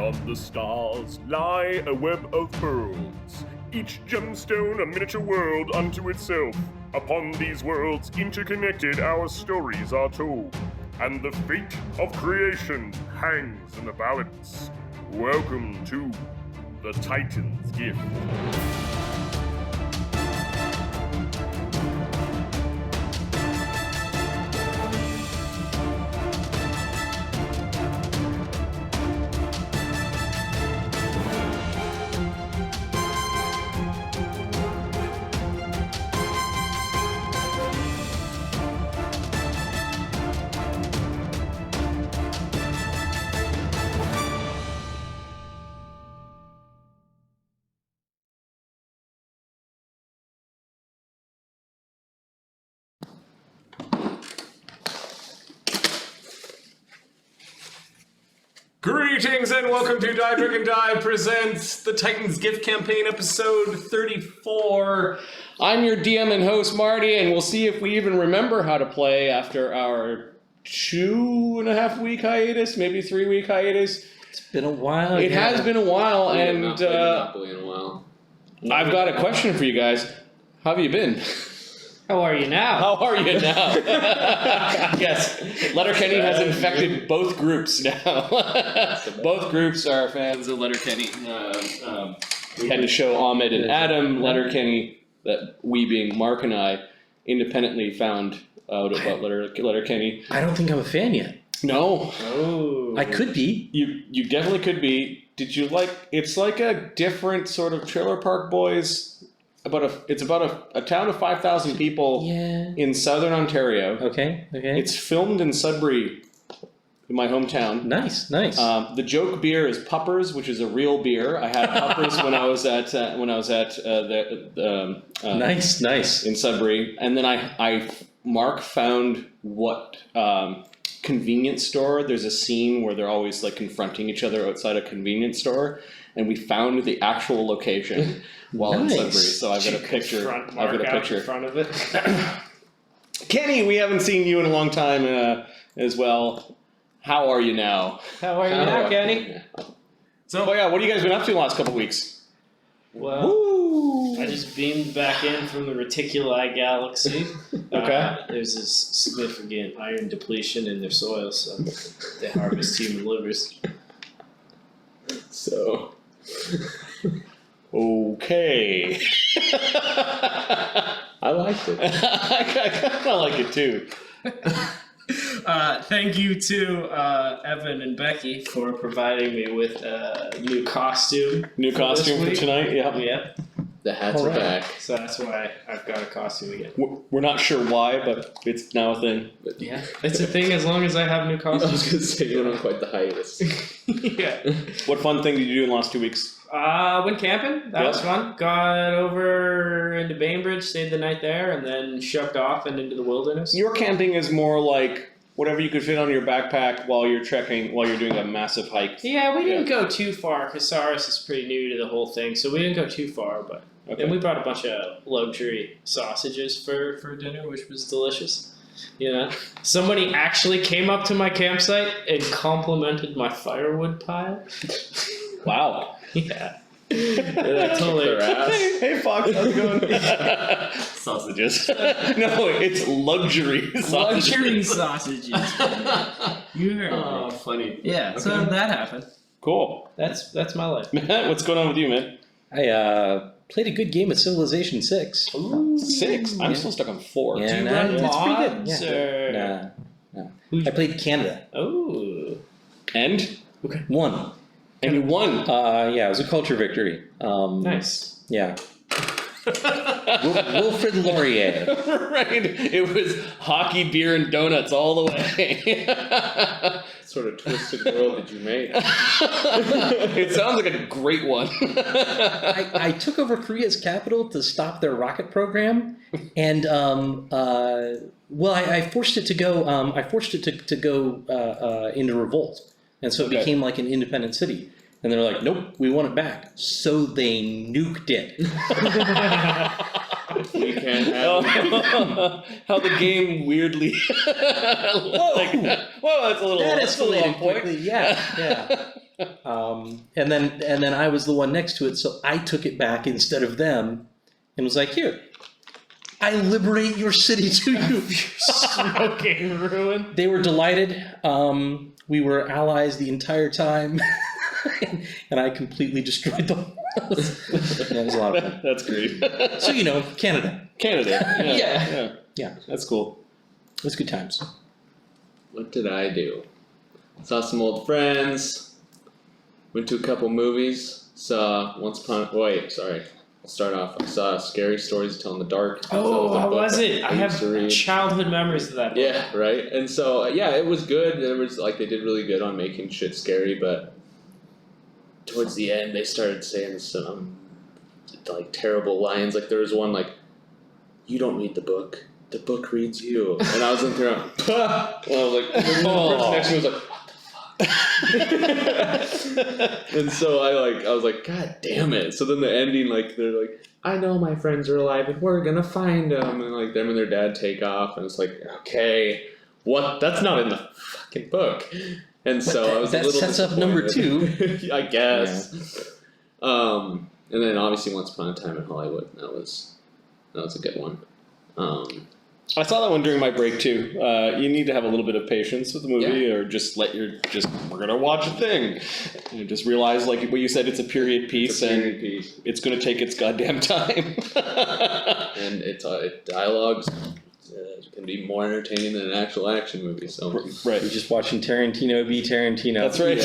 Beyond the stars lie a web of pearls, each gemstone a miniature world unto itself. Upon these worlds interconnected our stories are told, and the fate of creation hangs in the balance. Welcome to The Titan's Gift. Greetings and welcome to Die Drink and Die presents the Titan's Gift Campaign episode 34. I'm your DM and host Marty, and we'll see if we even remember how to play after our 2.5 week hiatus, maybe 3 week hiatus. It's been a while. It has been a while, and Monopoly in a while. I've got a question for you guys. How have you been? How are you now? How are you now? Yes, Letterkenny has infected both groups now. Both groups are fans of Letterkenny. We had to show Ahmed and Adam Letterkenny, that we being Mark and I, independently found out about Letterkenny. I don't think I'm a fan yet. No. Oh. I could be. You definitely could be. Did you like? It's like a different sort of Trailer Park Boys. It's about a town of 5,000 people in southern Ontario. Okay. It's filmed in Sudbury, in my hometown. Nice. The joke beer is Puppers, which is a real beer. I had Puppers when I was at nice in Sudbury, and then Mark found what convenience store. There's a scene where they're always like confronting each other outside a convenience store, and we found the actual location. While in Sudbury, so I've got a picture. I've got a picture in front of it. Kenny, we haven't seen you in a long time as well. How are you now? How are you now, Kenny? So, what have you guys been up to the last couple weeks? Well, I just beamed back in from the Reticuli galaxy. Okay. There's this significant iron depletion in their soil, so they harvest human livers. So. Okay. I liked it. I kind of like it too. Thank you to Evan and Becky for providing me with a new costume. New costume for tonight? Yeah. The hats are back. So that's why I've got a costume again. We're not sure why, but it's now a thing. But yeah, it's a thing as long as I have new I costumes. was going to say, you went on quite the hiatus. Yeah. What fun thing did you do in the last 2 weeks? Went camping. That was fun. Got over into Bainbridge, stayed the night there, and then shucked off and into the wilderness. Your camping is more like whatever you could fit on your backpack while you're trekking, while you're doing a massive hike. Yeah, we didn't go too far because Saris is pretty new to the whole thing, so we didn't go too far. But and we brought a bunch of luxury sausages for dinner, which was delicious. You know, somebody actually came up to my campsite and complimented my firewood pile. Wow. Yeah. Totally. Hey, Fox, how's it going? Sausages. No, it's luxury sausages. Luxury sausages. You heard Oh, me. funny. Yeah, so that happened. Cool. That's my life. Matt, what's going on with you, man? I played a good game of Civilization 6. Ooh, 6? I'm still stuck on 4. Yeah, Do you run it's pretty good. mods, Yeah. or- No. I played Canada. Oh. And? Okay. Won. And you won. Yeah, it was a culture victory. Nice. Yeah. Wilfrid Laurier. Right. It was hockey, beer, and donuts all the way. What sort of twisted world did you make? It sounds like a great one. I took over Korea's capital to stop their rocket program, and I forced it to go. I forced it to go into revolt, and so it became like an independent city. And they're like, "Nope, we want it back." So they nuked it. We can't have How the game weirdly. Whoa, that's a little. That that's a little escalated on point. quickly. Yeah. And then I was the one next to it, so I took it back instead of them, and was like, "Here, I liberate your city to you." Smoking ruin. They were delighted. We were allies the entire time, and I completely destroyed them. Yeah, it was a lot of fun. That's great. So Canada. Canada. Yeah. Yeah, That's cool. it was good times. What did I do? Saw some old friends. Went to a couple movies. Saw I'll start off. I saw Scary Stories to Tell in the Dark. Oh, how was it? I used to have read. childhood memories of that book. Yeah, right. And so it was good. It was like they did really good on making shit scary, but towards the end they started saying some like terrible lines. Like there was one like, "You don't read the book reads you," and I was in there. And I was like, the person next to me was like, and so I was like, God damn it. So then the ending, like, they're like, "I know my friends are alive and we're gonna find them," and like them and their dad take off, and it's like, okay, what? That's not in the fucking book. And so I was that a little sets up number disappointed. I guess. And then obviously Once Upon a Time in Hollywood. That was a good one. I saw that one during my break too. You need to have a little bit of patience with the movie, or just we're gonna watch a thing. You just realize, like what you said, it's a period piece, it's gonna take its goddamn time. And it's dialogues can be more entertaining than an actual action movie. So Right. You're just watching Tarantino be Tarantino. That's right.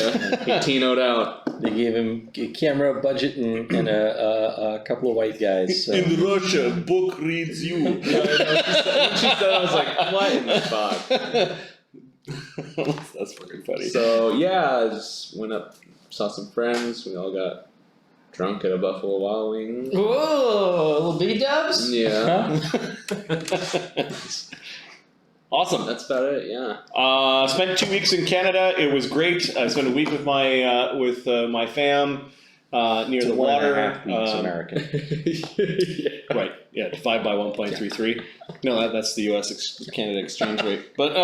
he Tino'd out. They gave him a camera, budget, and a couple of white guys. So. In Russia, book reads you. When she said, I was like, what in the fuck? That's fucking funny. So I just went up, saw some friends. We all got drunk at a Buffalo Wild Wings. Whoa, little B-dubs? Yeah, Awesome. that's about it. Yeah. Spent 2 weeks in Canada. It was great. I spent a week with my fam near the water. 1.5 weeks American. Right. Yeah. Divide by 1.33. No, that's the U.S. Canada exchange rate. But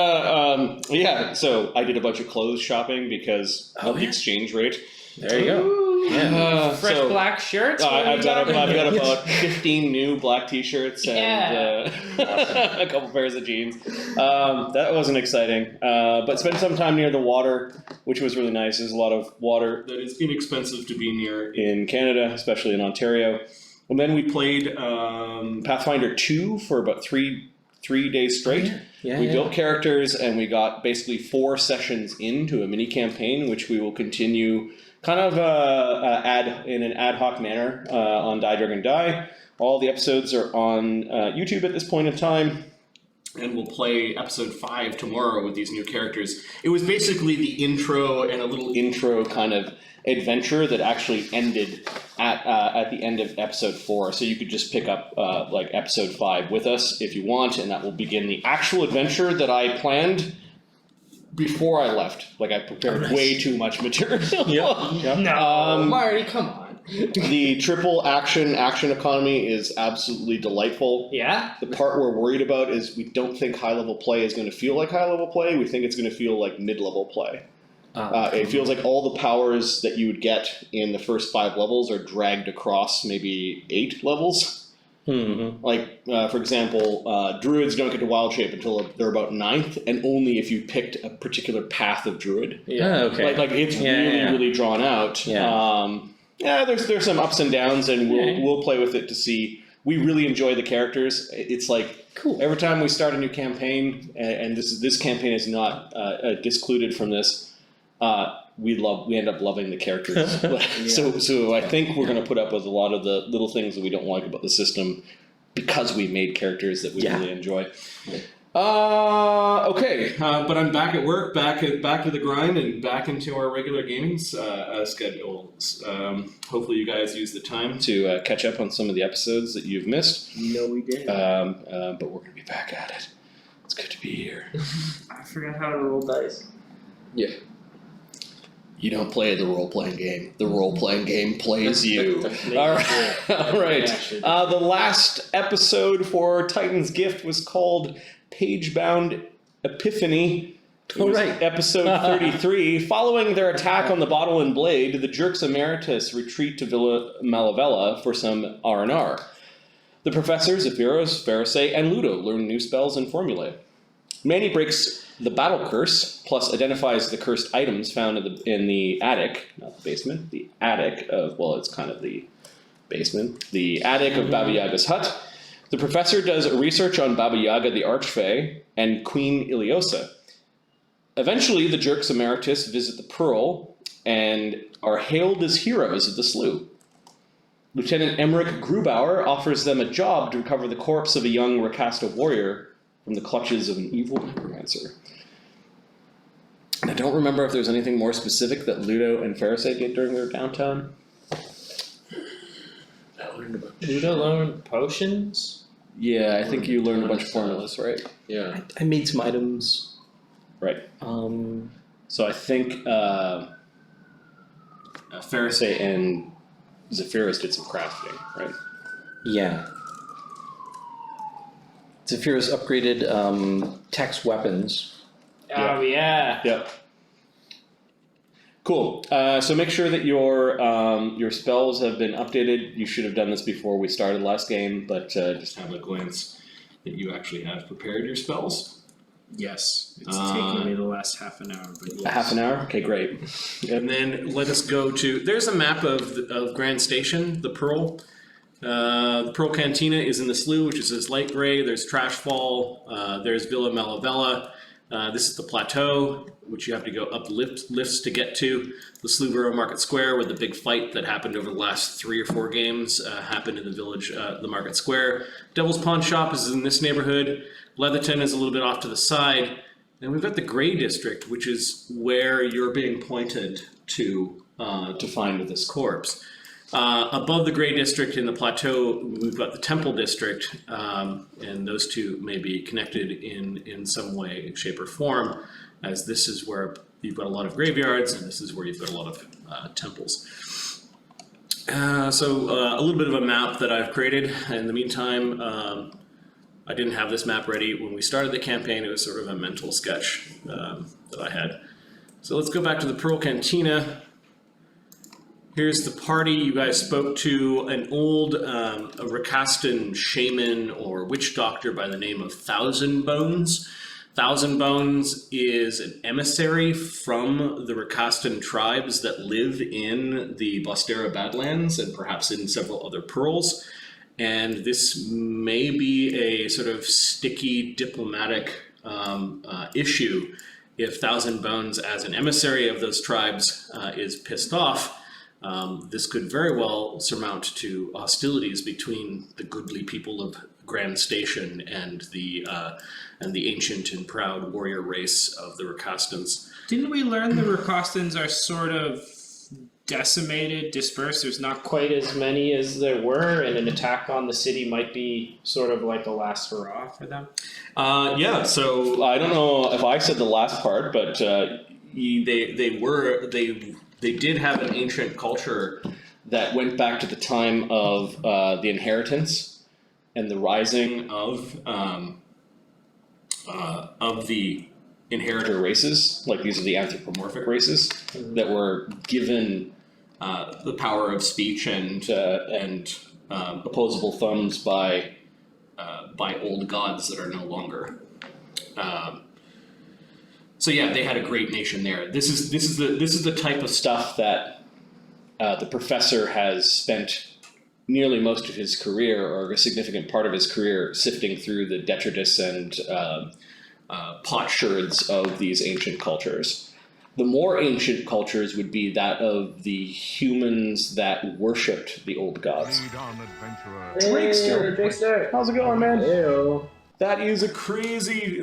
so I did a bunch of clothes shopping because of the exchange rate. There you go. Ooh, Yeah. fresh black shirts? I've got about 15 new black t-shirts and a couple pairs of jeans. That wasn't exciting. But spent some time near the water, which was really nice. There's a lot of water that is inexpensive to be near in Canada, especially in Ontario. And then we played Pathfinder 2 for about three days straight. We built characters, and we got basically 4 sessions into a mini campaign, which we will continue kind of in an ad hoc manner on Die Dragon Die. All the episodes are on YouTube at this point in time, and we'll play episode 5 tomorrow with these new characters. It was basically the intro and a little intro kind of adventure that actually ended at the end of episode 4. So you could just pick up like episode 5 with us if you want, and that will begin the actual adventure that I planned before I left. Like I prepared way too much material. No, Marty, come on. The triple action economy is absolutely delightful. Yeah? The part we're worried about is we don't think high level play is going to feel like high level play. We think it's going to feel like mid level play. It feels like all the powers that you would get in the first 5 levels are dragged across maybe 8 levels. Mm-hmm. Like, for example, druids don't get to wild shape until they're about 9th, and only if you picked a particular path of druid. Yeah. Okay. Like it's really drawn out. Yeah. There's some ups and downs, and we'll play with it to see. We really enjoy the characters. It's like cool. Every time we start a new campaign, and this campaign is not discluded from this. We end up loving the characters. So I think we're going to put up with a lot of the little things that we don't like about the system because we made characters that we really enjoy. Okay, but I'm back at work, back to the grind, and back into our regular gaming schedules. Hopefully you guys use the time to catch up on some of the episodes that you've missed. No, we did. But we're going to be back at it. It's good to be here. I forgot how to roll dice. Yeah. You don't play the role-playing game. The role-playing game plays you. All right. The last episode for Titan's Gift was called Pagebound Epiphany. Oh, right. Episode 33. Following their attack on the Bottle and Blade, the Jerks Emeritus retreat to Villa Malavella for some R&R. The professors, Zephyros, Fereosae, and Ludo learn new spells and formulae. Manny breaks the battle curse, plus identifies the cursed items found in the attic, not the basement, the attic of, well, it's kind of the basement, the attic of Baba Yaga's hut. The professor does research on Baba Yaga the Archfey and Queen Iliosa. Eventually, the Jerks Emeritus visit the Pearl and are hailed as heroes of the slough. Lieutenant Emmerich Grubauer offers them a job to recover the corpse of a young Rakastan warrior from the clutches of an evil necromancer. And I don't remember if there's anything more specific that Ludo and Fereosae did during their downtime. Ludo learned potions? Yeah, I think you learned a bunch of formulas, right? Yeah. I made some items. Right. So I think Fereosae and Zephyros did some crafting, right? Yeah. Zephyros upgraded Tech's weapons. Oh, yeah. Yep. Cool. So make sure that your spells have been updated. You should have done this before we started last game, but just have a glance that you actually have prepared your spells. Yes. It's taken me the last half an hour, but yes. A half an hour? Okay, great. And then let us go to... There's a map of Grand Station, the Pearl. The Pearl Cantina is in the slough, which is this light gray. There's Trashfall. There's Villa Malavella. This is the Plateau, which you have to go up lifts to get to. The Slough Market Square, where the big fight that happened over the last 3 or 4 games happened in the village, the Market Square. Devil's Pawn Shop is in this neighborhood. Leatherton is a little bit off to the side. And we've got the Gray District, which is where you're being pointed to find this corpse. Above the Gray District in the Plateau, we've got the Temple District, and those two may be connected in some way, shape, or form, as this is where you've got a lot of graveyards, and this is where you've got a lot of temples. So a little bit of a map that I've created. In the meantime, I didn't have this map ready when we started the campaign. It was sort of a mental sketch that I had. So let's go back to the Pearl Cantina. Here's the party. You guys spoke to an old a Rakastan shaman or witch doctor by the name of Thousand Bones. Thousand Bones is an emissary from the Rakastan tribes that live in the Bostera Badlands and perhaps in several other pearls. And this may be a sort of sticky diplomatic issue if Thousand Bones, as an emissary of those tribes, is pissed off. This could very well surmount to hostilities between the goodly people of Grand Station and the ancient and proud warrior race of the Rakastans. Didn't we learn the Rakastans are sort of decimated, dispersed? There's not Quite as many as there were, and an attack on the city might be sort of like a last hurrah for them. Yeah, so I don't know if I said the last part, but they did have an ancient culture that went back to the time of the inheritance and the rising of the inheritor races. Like these are the anthropomorphic races that were given the power of speech and opposable thumbs by old gods that are no longer. So yeah, they had a great nation there. This is the type of stuff that the professor has spent nearly most of his career, or a significant part of his career, sifting through the detritus and potsherds of these ancient cultures. The more ancient cultures would be that of the humans that worshipped the old gods. Drake's here. How's it going, man? Ew. That is a crazy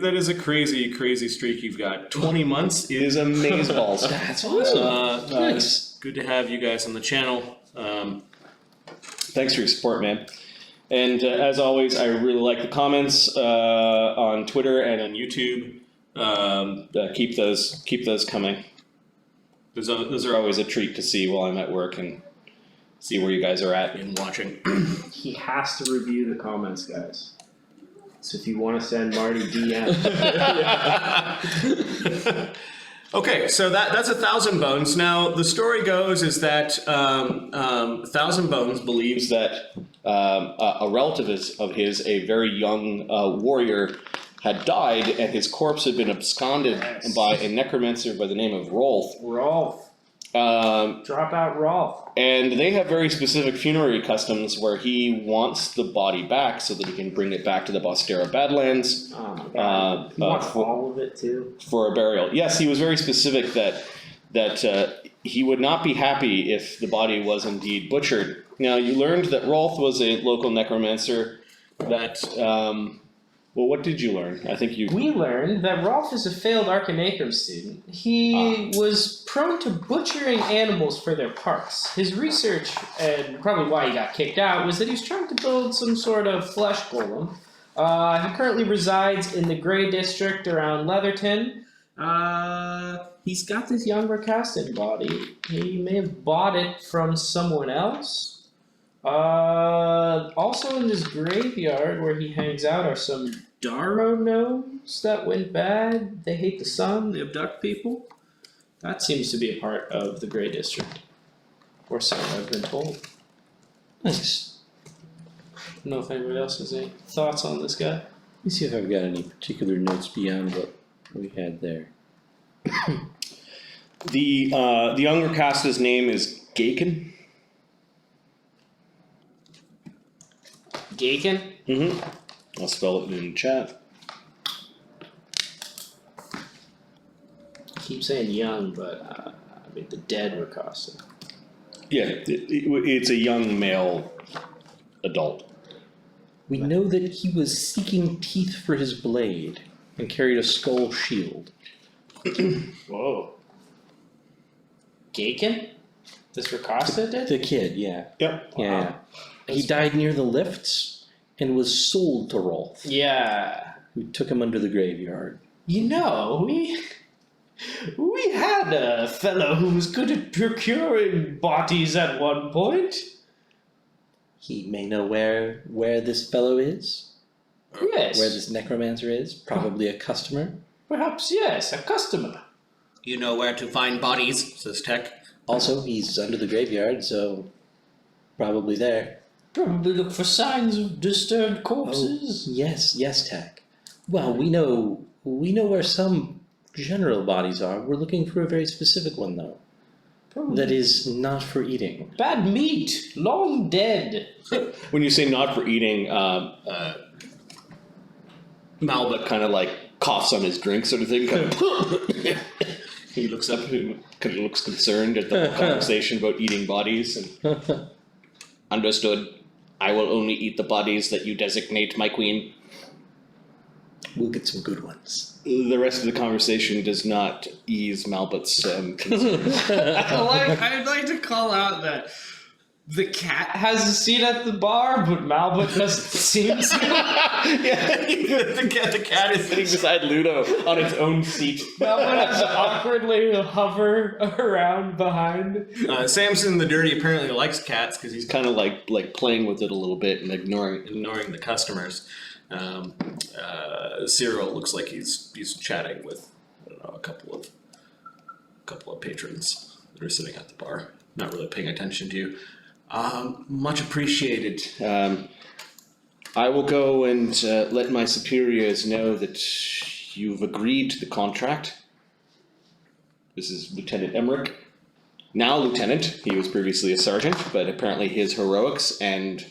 streak you've got. 20 months is amazeballs. That's awesome. Nice. Good to have you guys on the channel. Thanks for your support, man. And as always, I really like the comments on Twitter and on YouTube. Keep those coming. Those are always a treat to see while I'm at work and see where you guys are at in watching. He has to review the comments, guys. So if you want to send Marty DM. Okay, so that's 1,000 Bones. Now, the story goes is that 1,000 Bones believes that a relative of his, a very young warrior, had died, and his corpse had been absconded by a necromancer by the name of Rolth. Rolth. Drop out Rolth. And they have very specific funerary customs where he wants the body back so that he can bring it back to the Bostera Badlands. Oh my god. He wants all of it too? For a burial. Yes, he was very specific that he would not be happy if the body was indeed butchered. Now, you learned that Rolth was a local necromancer that... well, what did you learn? I think you... We learned that Rolth is a failed Arcanacrum student. He was prone to butchering animals for their parts. His research, and probably why he got kicked out, was that he was trying to build some sort of flesh golem. He currently resides in the Grey District around Leatherton. He's got this young rakastan body. He may have bought it from someone else. Also in this graveyard where he hangs out are some Darrow gnomes that went bad. They hate the sun, they abduct people. That seems to be a part of the Grey District. Or so I've been told. Nice. I don't know if anybody else has any thoughts on this guy. Let me see if I've got any particular notes beyond what we had there. The younger caster's name is Gaken. Gaken? Mm-hmm. I'll spell it in chat. I keep saying young, but I mean the dead rakastan. Yeah, it's a young male adult. We know that he was seeking teeth for his blade and carried a skull shield. Whoa. Gaken? This rakastan did? The kid, yeah. Yep. Yeah. He died near the lifts and was sold to Rolth, Yeah. who took him under the graveyard. You know, we had a fellow who was good at procuring bodies at one point. He may know where this fellow is, Yes. where this necromancer is, probably a customer. Perhaps, yes, a customer. you know where to find bodies, says Tech. Also, he's under the graveyard, so probably there. Probably look for signs of disturbed corpses. Yes, Tech. Well, we know where some general bodies are. We're looking for a very specific one, though. Probably. That is not for eating. Bad meat, long dead. When you say not for eating, Malbut kind of like coughs on his drink, sort of thing. Kind of he looks up and kind of looks concerned at the whole conversation about eating bodies. And understood. I will only eat the bodies that you designate, my queen. We'll get some good ones. The rest of the conversation does not ease Malbut's concern. I'd like to call out that the cat Has a seat at the bar, but Malbut doesn't seem to. Yeah, the cat is sitting beside Ludo on its own seat. Malbut has to awkwardly hover around behind. Samson the Dirty apparently likes cats because he's He's kind of like playing with it a little bit and ignoring. ignoring the customers. Cyril looks like he's chatting with I don't know a couple of patrons that are sitting at the bar, not really paying attention to you. Much appreciated. I will go and let my superiors know that you've agreed to the contract. This is Lieutenant Emmerich. Now Lieutenant, he was previously a sergeant, but apparently his heroics and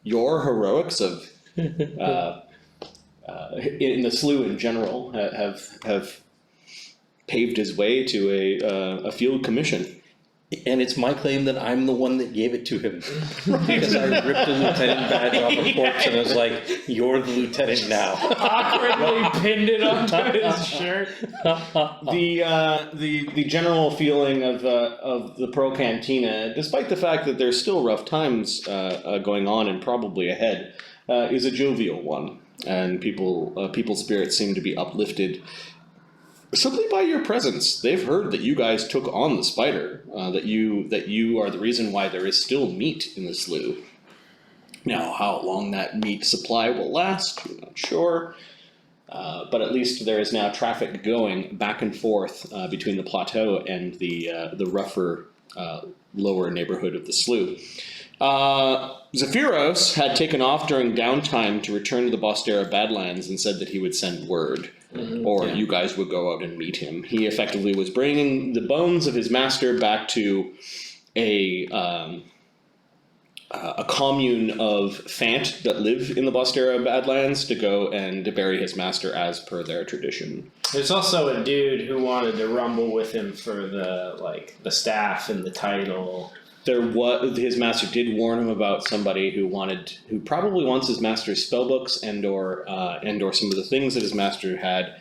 your heroics of in the slough in general have paved his way to a field commission. And it's my claim that I'm the one that gave it to him. Because I ripped a lieutenant badge off a corpse and was like, "You're the lieutenant now." Awkwardly pinned it onto his shirt. The general feeling of the Pro Cantina, despite the fact that there's still rough times going on and probably ahead, is a jovial one, and people's spirits seem to be uplifted simply by your presence. They've heard that you guys took on the spider, that you are the reason why there is still meat in the slough. Now, how long that meat supply will last, we're not sure. But at least there is now traffic going back and forth between the plateau and the rougher, lower neighborhood of the slough. Zephyros had taken off during downtime to return to the Bostera Badlands and said that he would send word, or you guys would go out and meet him. He effectively was bringing the bones of his master back to a commune of Fant that live in the Bostera Badlands to go and bury his master as per their tradition. There's also a dude who wanted to rumble with him for the staff and the title. His master did warn him about somebody who probably wants his master's spellbooks and or some of the things that his master had.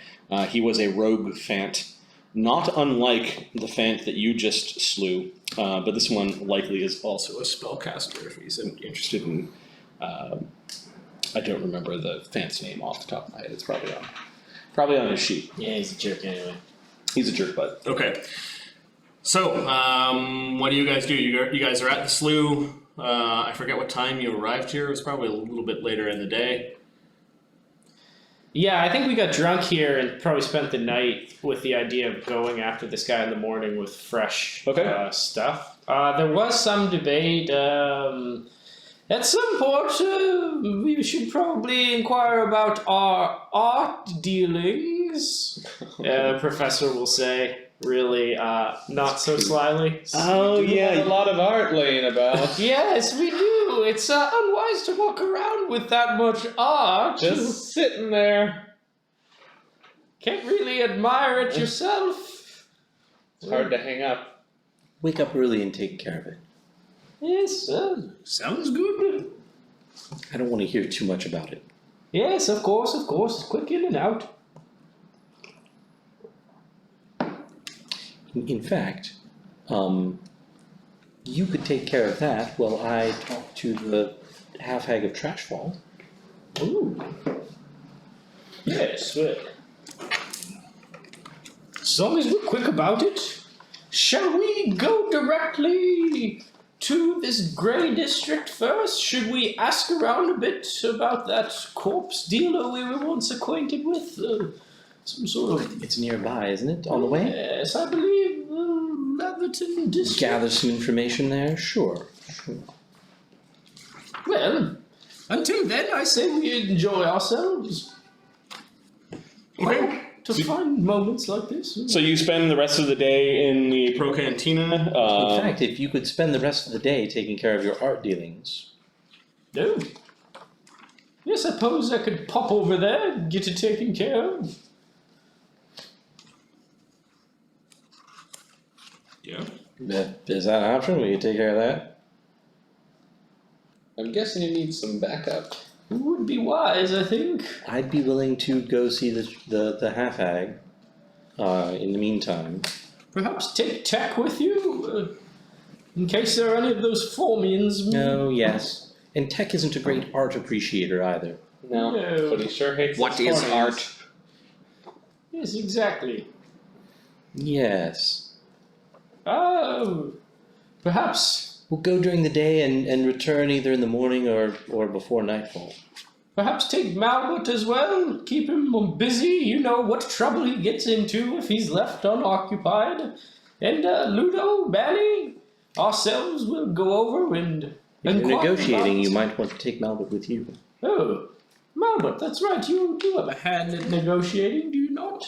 He was a rogue Fant, not unlike the Fant that you just slew, but this one likely is also a spellcaster if he's interested in. I don't remember the Fant's name off the top of my head. It's probably on his sheet. Yeah, he's a jerk anyway. He's a jerk butt. Okay. So, what do you guys do? You guys are at the slough. I forget what time you arrived here. It was probably a little bit later in the day. Yeah, I think we got drunk here and probably spent the night with the idea of going after this guy in the morning with fresh stuff. There was some debate. At some point, we should probably inquire about our art dealings, Professor will say. Really, not so slyly. Oh yeah, a lot of art laying about. Yes, we do. It's unwise to walk around with that much art. Just sitting there. Can't really admire it yourself. It's hard to hang up. Wake up early and take care of it. Yes, Sounds good. I don't want to hear too much about it. yes, of course. Quick in and out. In fact, you could take care of that while I talk to the Hag of Trashfall. Ooh. Yes, well. As long as we're quick about it, shall we go directly to this grey district first? Should we ask around a bit about that corpse dealer we were once acquainted with? Some sort of... It's nearby, isn't it? On the way? Yes, I believe Leatherton district. Gather some information there? Sure. Well, until then, I say we enjoy ourselves. Okay. To find moments like this. So you spend the rest of the day in the Pro Cantina. In fact, if you could spend the rest of the day taking care of your art dealings. No. Yes, I suppose I could pop over there and get it taken care of. Yeah. Is that an option? Will you take care of that? I'm guessing you need some backup. It would be wise, I think. I'd be willing to go see the half-hag in the meantime. Perhaps take Tech with you, in case there are any of those formians. Oh, yes. And Tech isn't a great art appreciator either. No, No. but he sure hates What his is formians. art? Yes, exactly. Yes. Oh, perhaps We'll go during the day and return either in the morning or before nightfall. Perhaps take Malbut as well. Keep him busy. You know what trouble he gets into if he's left unoccupied. And Ludo, Manny, ourselves will go over and If you're inquire negotiating, about- you might want to take Malbut with you. Oh, Malbut, that's right. You do have a hand in negotiating, do you not?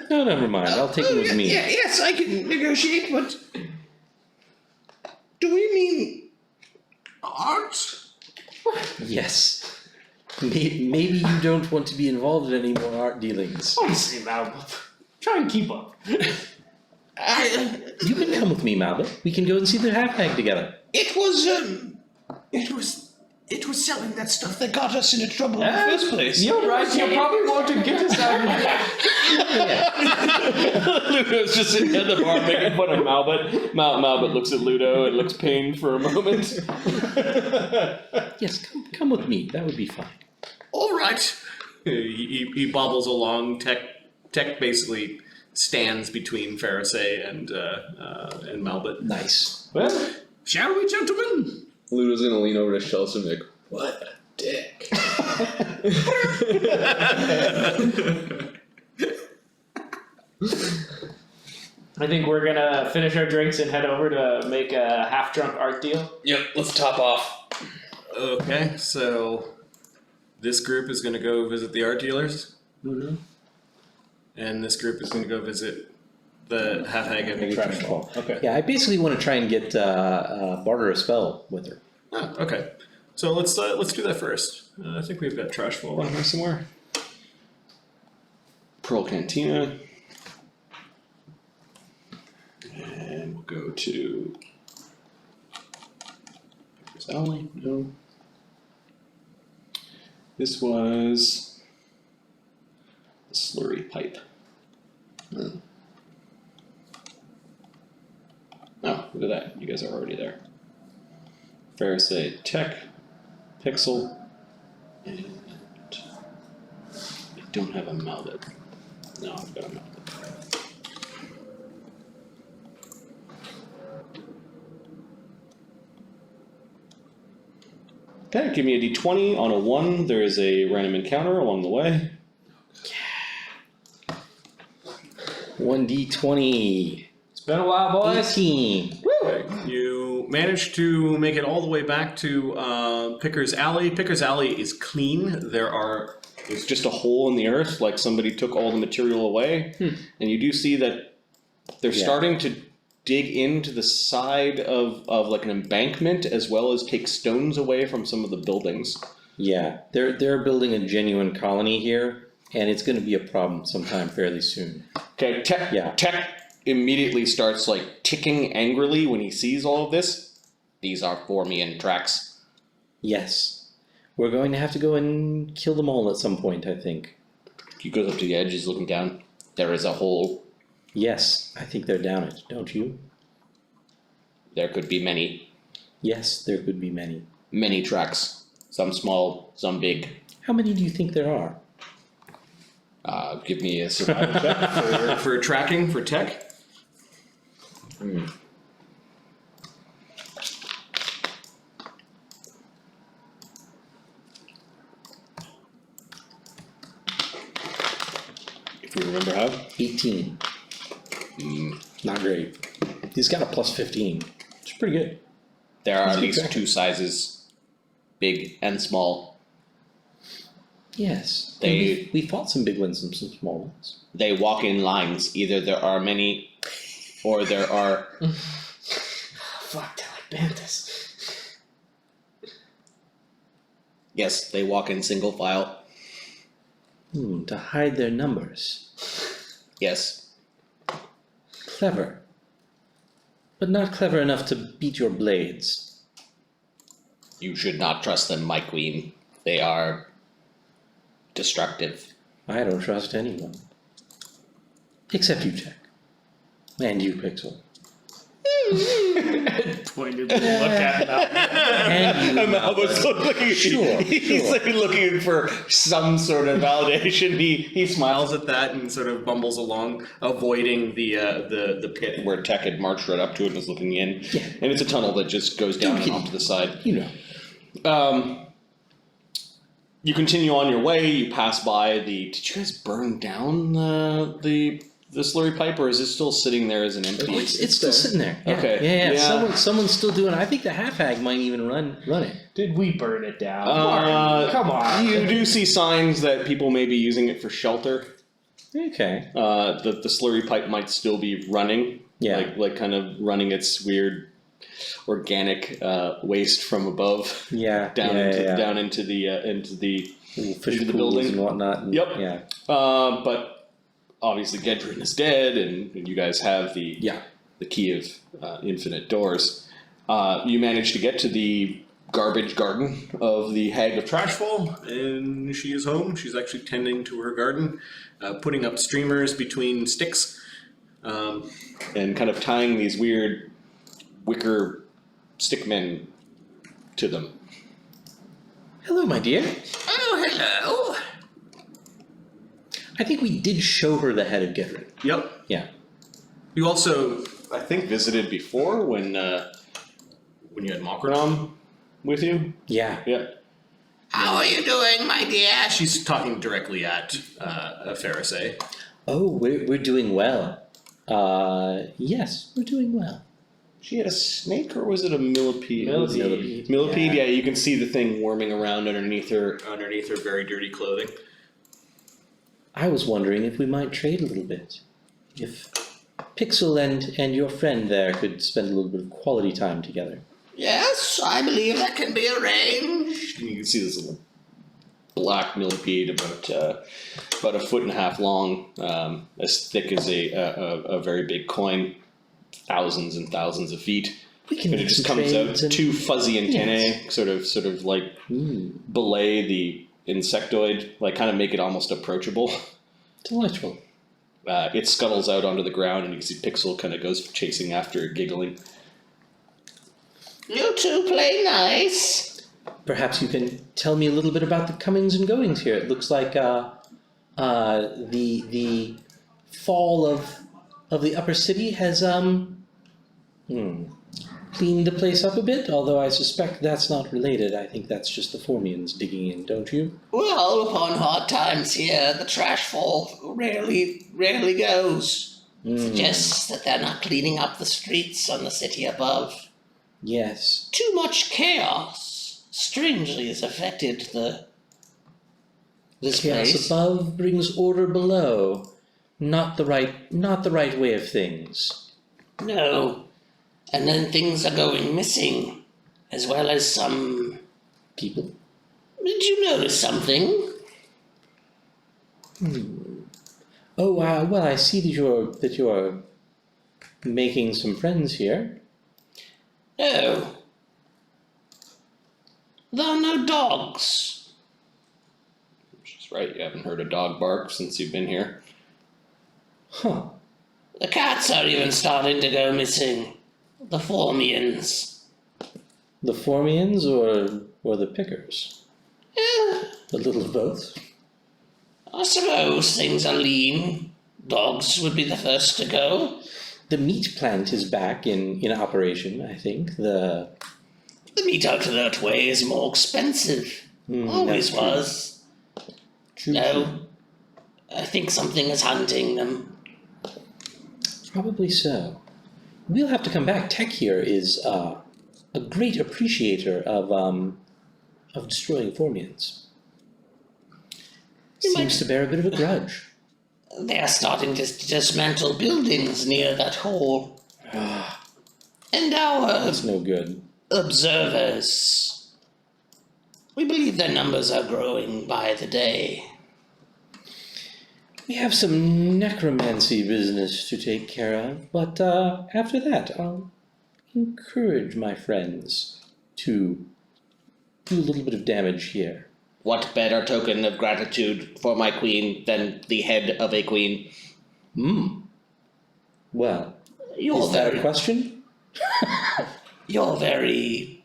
No, never mind. I'll take him with me. Yes, I can negotiate, but do we mean art? Yes. Maybe you don't want to be involved in any more art dealings. Honestly, Malbut, try and keep up. You can come with me, Malbut. We can go and see the half-hag together. It was selling that stuff that got us into trouble in the first place. You're right. You probably want to get us out of here. Ludo's just sitting at the bar making fun of Malbut. Malbut looks at Ludo and looks pained for a moment. Yes, come with me. That would be fine. All right. He bobbles along. Tech basically stands between Fereosae and Malbut. Nice. Well, Shall we, gentlemen? Ludo's gonna lean over to Shells and be like, what a dick. I think we're gonna finish our drinks and head over to make a half-drunk art deal. Yep, let's top off. Okay, so this group is going to go visit the art dealers, and this group is going to go visit the Hag of Trashfall. Okay. Yeah, I basically want to try and get barter a spell with her. Oh, okay. So let's do that first. I think we've got Trashfall on here somewhere. Pearl Cantina. And we'll go to Alley. No. This was the slurry pipe. Oh, look at that. You guys are already there. Fereosae Tech, Pixel, and I don't have a mounted. No, I've got a mounted. Okay, give me a d20. On a 1, there is a random encounter along the way. 1d20. It's been a while, boys. 18. Okay. You managed to make it all the way back to Picker's Alley. Picker's Alley is clean. There's just a hole in the earth, like somebody took all the material away. And you do see that they're starting to dig into the side of like an embankment, as well as take stones away from some of the buildings. Yeah, they're building a genuine colony here, and it's going to be a problem sometime fairly soon. Okay, Tech immediately starts like ticking angrily when he sees all of this. These are formian tracks. Yes, we're going to have to go and kill them all at some point, I think. He goes up to the edge, he's looking down. There is a hole. Yes, I think they're down it, don't you? There could be many. Yes, there could be many. Many tracks. Some small, some big. How many do you think there are? Give me a survival check for tracking for Tech. If we remember how. 18. Not great. He's got a plus 15. It's pretty good. There are That's at good least tracking. 2 sizes, big and small. Yes. They- And we fought some big ones and some small ones. They walk in lines. Either there are many, or there are. Fuck, they're like bandas. Yes, they walk in single file. To hide their numbers. Yes. Clever. But not clever enough to beat your blades. You should not trust them, my queen. They are destructive. I don't trust anyone. Except you, Jack. And you, Pixel. Pointed to look at it out. And you, Malbus looking. Sure, He's sure. like looking for some sort of validation. He smiles at that and sort of bumbles along, avoiding the pit where Tech had marched right up to it and was looking in. Yeah. And it's a tunnel that just goes down and off to the side. You know. You continue on your way. You pass by the. Did you guys burn down the slurry pipe, or is it still sitting there as an empty? It's still sitting there. Yeah. Okay. Yeah. Someone's still doing it. I think the half hag might even run it. Did we burn it down? Marty, come on. You do see signs that people may be using it for shelter. Okay. The slurry pipe might still be running. Yeah. Like kind of running its weird organic waste from above. Yeah. Down into the Little fish into the pools building. and whatnot. And, Yep. Yeah. But obviously Gedrin is dead, and you guys have the key of infinite doors. You managed to get to the garbage garden of the Hag of Trashfall, And she is home. She's actually tending to her garden, putting up streamers between sticks. and kind of tying these weird wicker stickmen to them. Hello, my dear. Oh, hello. I think we did show her the head of Gedrin. Yep. Yeah. You also I think visited before when you had Mokranam. with you? Yeah. Yeah. How are you doing, my dear? She's talking directly at Fereosae. Oh, we're doing well. Yes, we're doing well. She had a snake, or was it a millipede? Millipede. Millipede. Yeah, you can see the thing worming around underneath her very dirty clothing. I was wondering if we might trade a little bit. If Pixel and your friend there could spend a little bit of quality time together. Yes, I believe that can be arranged. And you can see this little black millipede about a 1.5 feet long, as thick as a very big coin, thousands and thousands of feet. We can And it make just some comes out trades and- two fuzzy antennae, Yes. sort of like belay the insectoid, like kind of make it almost approachable. Delightful. It scuttles out onto the ground, and you can see Pixel kind of goes chasing after it, giggling. You two play nice. Perhaps you can tell me a little bit about the comings and goings here. It looks like the fall of the upper city has cleaned the place up a bit, although I suspect that's not related. I think that's just the formians digging in, don't you? Well, upon hard times here, the trashfall rarely goes. Suggests that they're not cleaning up the streets on the city above. Yes. Too much chaos strangely has affected this Chaos place. above brings order below. Not the right way of things. No. And then things are going missing, as well as some... People? Did you notice something? Oh, well, I see that you're making some friends here. No. There are no dogs. She's right, you haven't heard a dog bark since you've been here. Huh. The cats are even starting to go missing. The formians. The formians or the pickers? Eh, A little of both. I suppose things are lean. Dogs would be the first to go. The meat plant is back in operation, I think. The meat out that way is more expensive. Always that's true. was. True. No. I think something is hunting them. Probably so. We'll have to come back. Tech here is a great appreciator of destroying formians. Seems to bear a bit of a grudge. They are starting to dismantle buildings near that hall. And our That's no good. observers, we believe their numbers are growing by the day. We have some necromancy business to take care of, but after that, I'll encourage my friends to do a little bit of damage here. What better token of gratitude for my queen than the head of a queen? Well, You're is that a very, question? you're very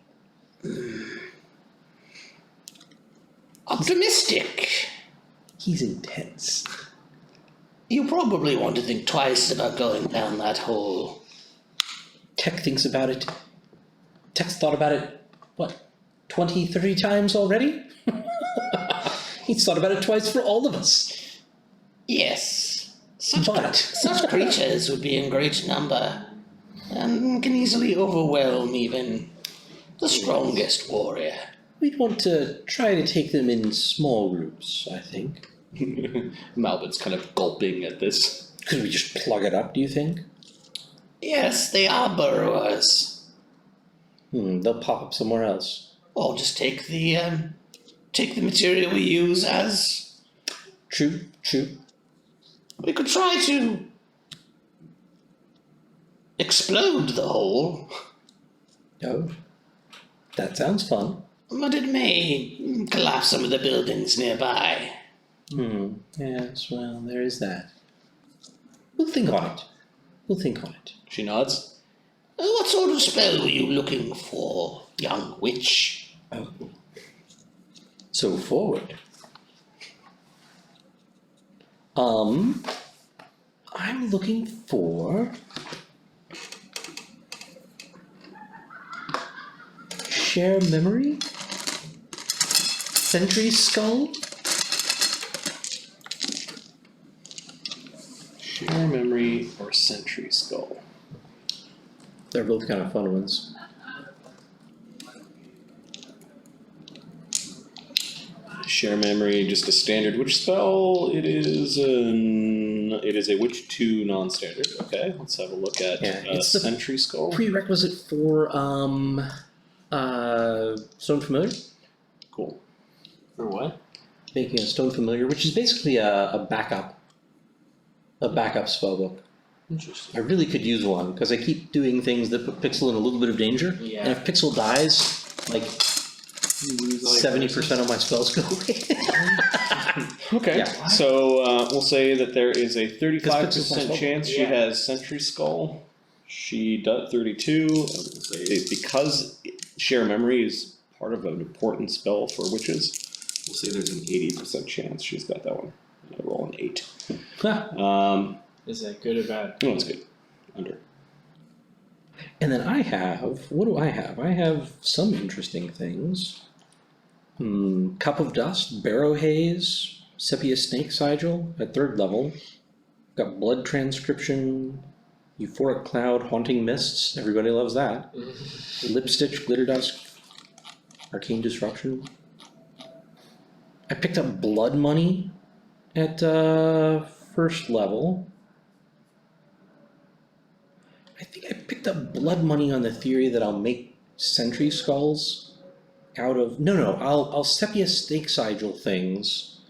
optimistic. He's intense. You probably want to think twice about going down that hole. Tech thinks about it. Tech's thought about it, what, 20, 30 times already? He's thought about it twice for all of us. Yes. But Such creatures would be in great number, and can easily overwhelm even the strongest warrior. we'd want to try to take them in small groups, I think. Malvin's kind of gulping at this. Could we just plug it up, do you think? Yes, they are burrowers. They'll pop up somewhere else. Or just take the material we use as... True. We could try to explode the hole, Oh, that sounds fun. but it may collapse some of the buildings nearby. Yes, well, there is that. We'll think on it. She nods. What sort of spell were you looking for, young witch? Oh. So forward. I'm looking for share memory? Sentry skull? Share memory or sentry skull? They're both kind of fun ones. Share memory, just a standard witch spell. It is a witch 2 non-standard. Okay, let's have a look at it's the sentry skull. Prerequisite for Stone Familiar. Cool. For what? Making a Stone Familiar, which is basically a backup spellbook. Interesting. I really could use one because I keep doing things that put Pixel in a little bit of danger. Yeah. And if Pixel dies, like 70% of my spells go away. Okay, Yeah. so we'll say that there is a 35% Pixel's chance she Yeah. has sentry skull. She does 32. I would say because share memory is part of an important spell for witches. We'll say there's an 80% chance she's got that one. I roll an 8. Is that good or bad? No, it's good. Under. And then I have, what do I have? I have some interesting things. Cup of Dust, Barrow Haze, Sepia Snake Sigil at 3rd level. Got Blood Transcription, Euphoric Cloud, Haunting Mists. Everybody loves that. Lipstitch, Glitter Dust, Arcane Disruption. I picked up Blood Money at 1st level. I think I picked up Blood Money on the theory that I'll make Sentry Skulls out of... No, I'll Sepia Snake Sigil things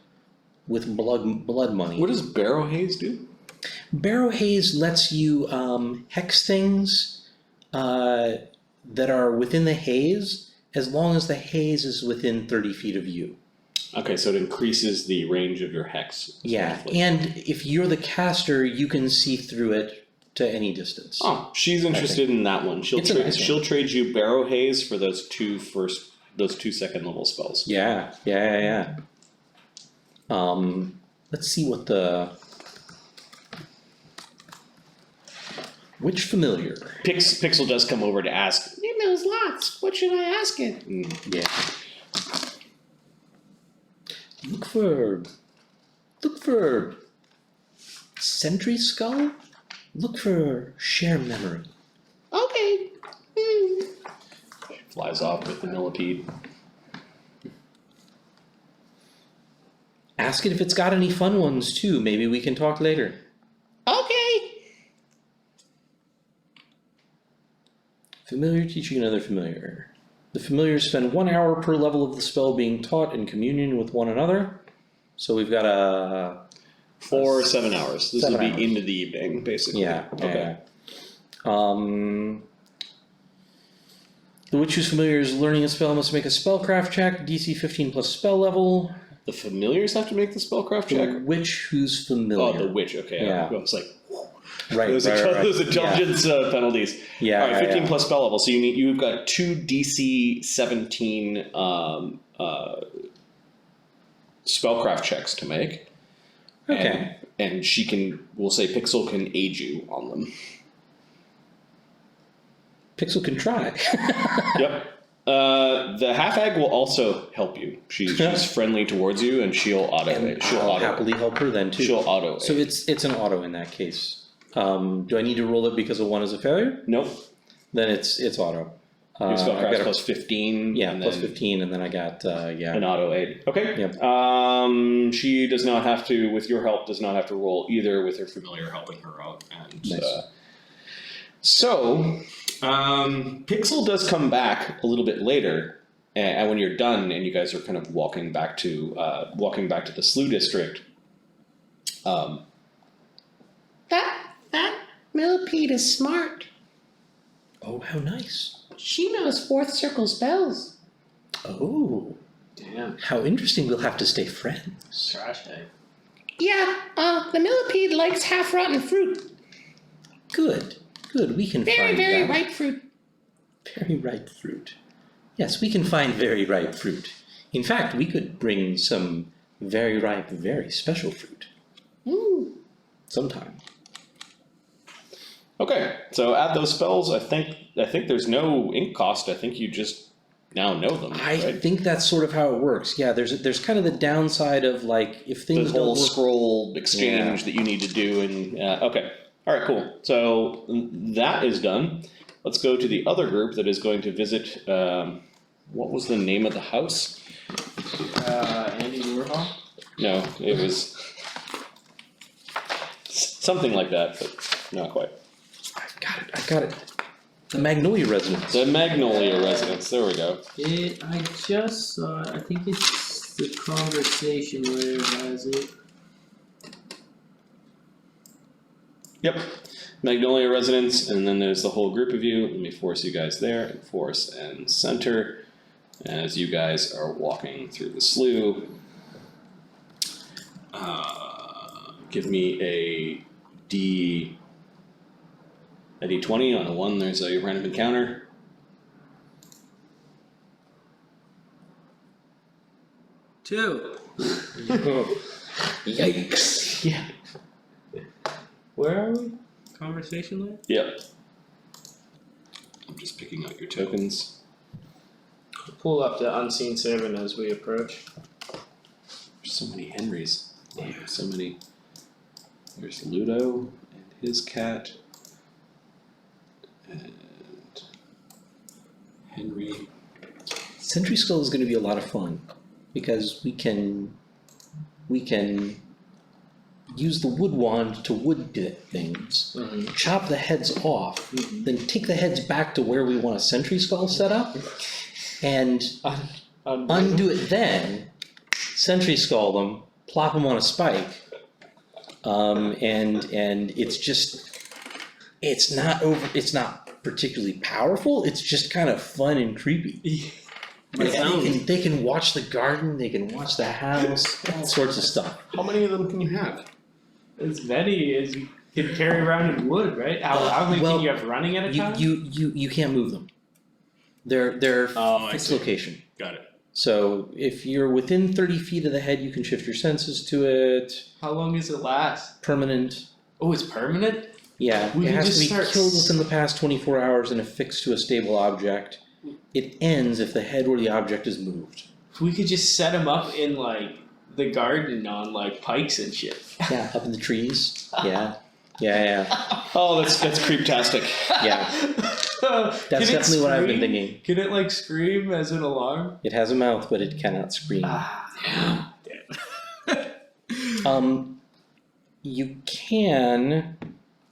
with blood Money. What does Barrow Haze do? Barrow Haze lets you hex things that are within the haze as long as the haze is within 30 feet of you. Okay, so it increases the range of your hex. Yeah, essentially. and if you're the caster, you can see through it to any distance. Oh, she's interested in that one. She'll It's a nice one. she'll trade you Barrow Haze for those two second level spells. Yeah. Let's see what the... Which familiar? Pixel does come over to ask, it knows lots, what should I ask it? Yeah. Look for Sentry Skull? Look for Share Memory. Okay. Flies off with the millipede. Ask it if it's got any fun ones too. Maybe we can talk later. Okay. Familiar teaching another familiar. The familiars spend 1 hour per level of the spell being taught in communion with one another. So we've got a... 4 or 7 hours. This 7 would be hours. into the evening, basically. Yeah. Okay. The witch whose familiar is learning a spell must make a spellcraft check, DC 15 plus spell level. The familiars have to make the spellcraft check? The witch who's familiar. Oh, the witch, okay. Yeah. I was like, Right, those intelligence penalties. Yeah. All right, 15 yeah. plus spell level. So you've got 2 DC 17 spellcraft checks to make. Okay. And we'll say Pixel can aid you on them. Pixel can try. Yep. The half-hag will also help you. She's friendly towards you, and she'll I'll happily help her then too. She'll auto. So it's an auto in that case. Do I need to roll it because of 1 is a failure? Nope. Then it's auto. Your I've spellcraft got a- plus 15. Yeah, and plus then 15, and then I got an auto aid. Okay. Yep. She does not have to, with your help, does not have to roll either with her familiar helping her out. And Nice. so Pixel does come back a little bit later, and when you're done and you guys are kind of walking back to the Slough district. That millipede is smart. Oh, how nice. She knows 4th circle spells. Oh, Damn. how interesting. We'll have to stay friends. Trash bag. Yeah, the millipede likes half-rotten fruit. Good. We can Very, find very that. ripe fruit. Very ripe fruit. Yes, we can find very ripe fruit. In fact, we could bring some very ripe, very special fruit Ooh. sometime. Okay, so add those spells. I think there's no ink cost. I think you just now know them, I right? think that's sort of how it works. Yeah, there's kind of the downside of like if The things whole don't work. scroll exchange that you need to do, and okay, all right, cool. So that is done. Let's go to the other group that is going to visit. What was the name of the house? Andy Warhol? No, it was something like that, but not quite. I got it. The Magnolia Residence. The Magnolia Residence. There we go. I just saw it. I think it's the conversation where it has it. Yep. Magnolia Residence, and then there's the whole group of you. Let me force you guys there, and force and center as you guys are walking through the slough. Give me a D20. On a 1, there's a random encounter. Two. Yikes. Yeah. Where are we? Conversation layer? Yep. I'm just picking out your tokens. Pull up the unseen servant as we approach. There's so many Henrys. There's so many. There's Ludo and his cat. And Henry. Sentry Skull is going to be a lot of fun because we can use the wood wand to wood things, chop the heads off, then take the heads back to where we want a Sentry Skull set up, and undo it then, Sentry Skull them, plop them on a spike, and it's not particularly powerful. It's just kind of fun and creepy. They can watch the garden. They can watch the house. All sorts of stuff. How many of them can you have? As many as you can carry around in wood, right? How many can you have running at a time? You can't move them. They're fixed location. Got it. So if you're within 30 feet of the head, you can shift your senses to it. How long does it last? Permanent. Oh, it's permanent? Yeah, We it can has just to be start killed within the past 24 hours and affixed to a stable object. It ends if the head or the object is moved. We could just set them up in like the garden on like pikes and shit. Yeah, up in the trees. Yeah. Oh, that's creeptastic. Yeah. That's definitely what I've been thinking. Can it like scream as an alarm? It has a mouth, but it cannot scream. You can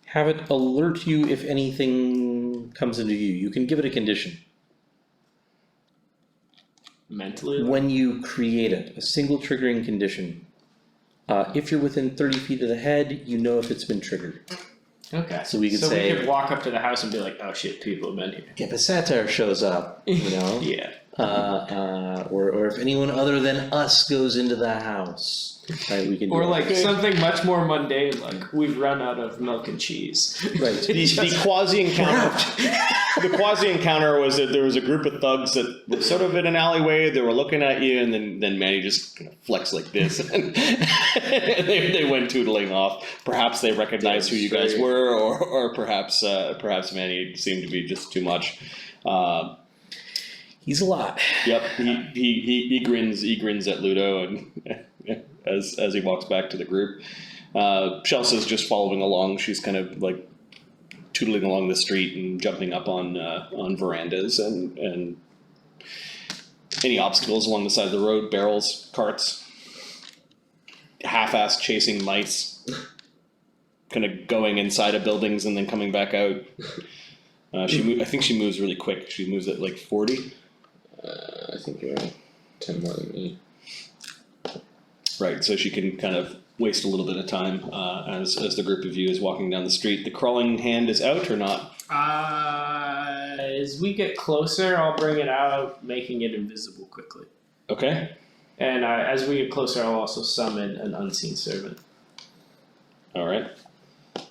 have it alert you if anything comes into view. You can give it a condition. Mentally? When you create it, a single triggering condition. If you're within 30 feet of the head, you know if it's been triggered. Okay. So we could say- we could walk up to the house and be like, oh shit, people have been here. If a satire shows up, you know, Yeah. or if anyone other than us goes into the house, right? We can. Or do like that. something much more mundane, like we've run out of milk and cheese. Right. The quasi encounter. The quasi encounter was that there was a group of thugs that were sort of in an alleyway. They were looking at you, and then Manny just kind of flexed like this, and they went tootling off. Perhaps they recognized who you guys were, or perhaps Manny seemed to be just too much. He's a lot. Yep, he grins at Ludo, and as he walks back to the group. Chelsea's just following along. She's kind of like tootling along the street and jumping up on verandas and any obstacles along the side of the road, barrels, carts, half-assed chasing mice, kind of going inside of buildings and then coming back out. I think she moves really quick. She moves at like 40. I think you're right. 10 more than me. Right, so she can kind of waste a little bit of time as the group of you is walking down the street. The crawling hand is out or not? As we get closer, I'll bring it out, making it invisible quickly. Okay. And as we get closer, I'll also summon an unseen servant. All right.